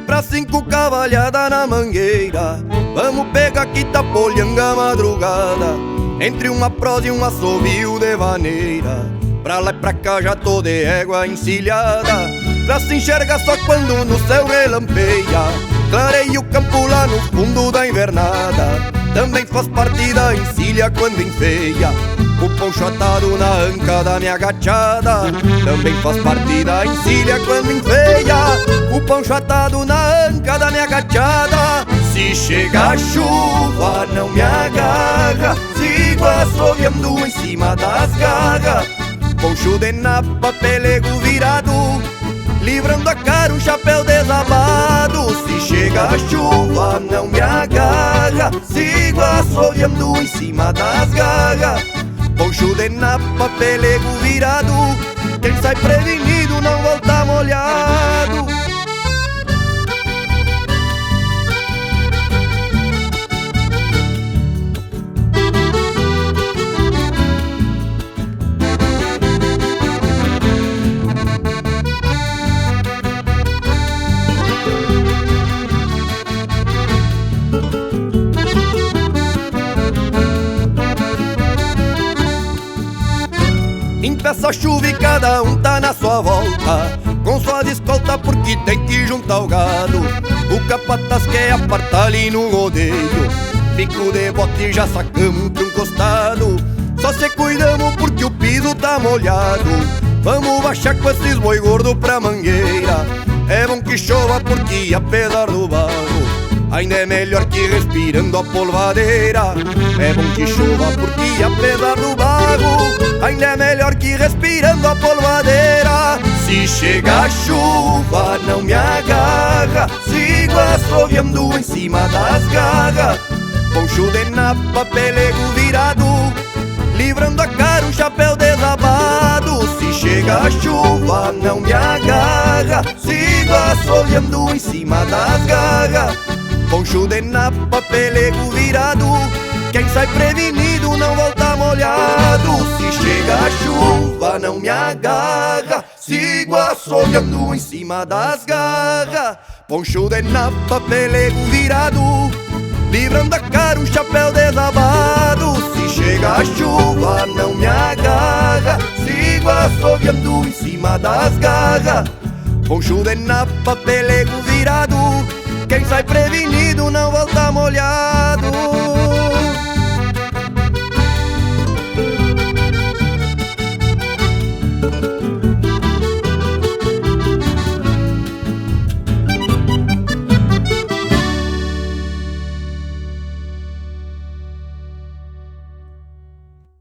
Pra 5 cavalhada na mangueira, vamos pegar que tá polhanga a madrugada. Entre uma prosa e um assovio de vaneira, pra lá e pra cá já tô de égua encilhada. Pra se enxergar só quando no céu relampeia, clareia o campo lá no fundo da invernada. Também faz parte da encilha quando enfeia o poncho atado na anca da minha gachada. Também faz parte da encilha quando enfeia o poncho atado na anca da minha gachada. Se chega a chuva não me agarra, sigo assoviando em cima das garras. Poncho de napa, pelego virado, livrando a cara um chapéu desabado. Se chega a chuva não me agarra, sigo assoviando em cima das garras. Poncho de napa, pelego virado, quem sai prevenido não volta molhado. Empeça a chuva e cada um tá na sua volta, com suas escolta porque tem que juntar o gado. O capataz quer apartar ali no rodeio, pico de bote já sacamos pra um costado. Só se cuidamos porque o piso tá molhado, vamos baixar com esses boi gordo pra mangueira. É bom que chova porque apesar do barro, ainda é melhor que respirando a polvadeira. É bom que chova porque apesar do barro, ainda é melhor que respirando a polvadeira. Se chega a chuva não me agarra, sigo assoviando em cima das garras. Poncho de napa, pelego virado, livrando a cara um chapéu desabado. Se chega a chuva não me agarra, sigo assoviando em cima das garras. Poncho de napa, pelego virado, quem sai prevenido não volta molhado. Se chega a chuva não me agarra, sigo assoviando em cima das garras. Poncho de napa, pelego virado, livrando a cara um chapéu desabado. Se chega a chuva não me agarra, sigo assoviando em cima das garras. Poncho de napa, pelego virado, quem sai prevenido não volta molhado.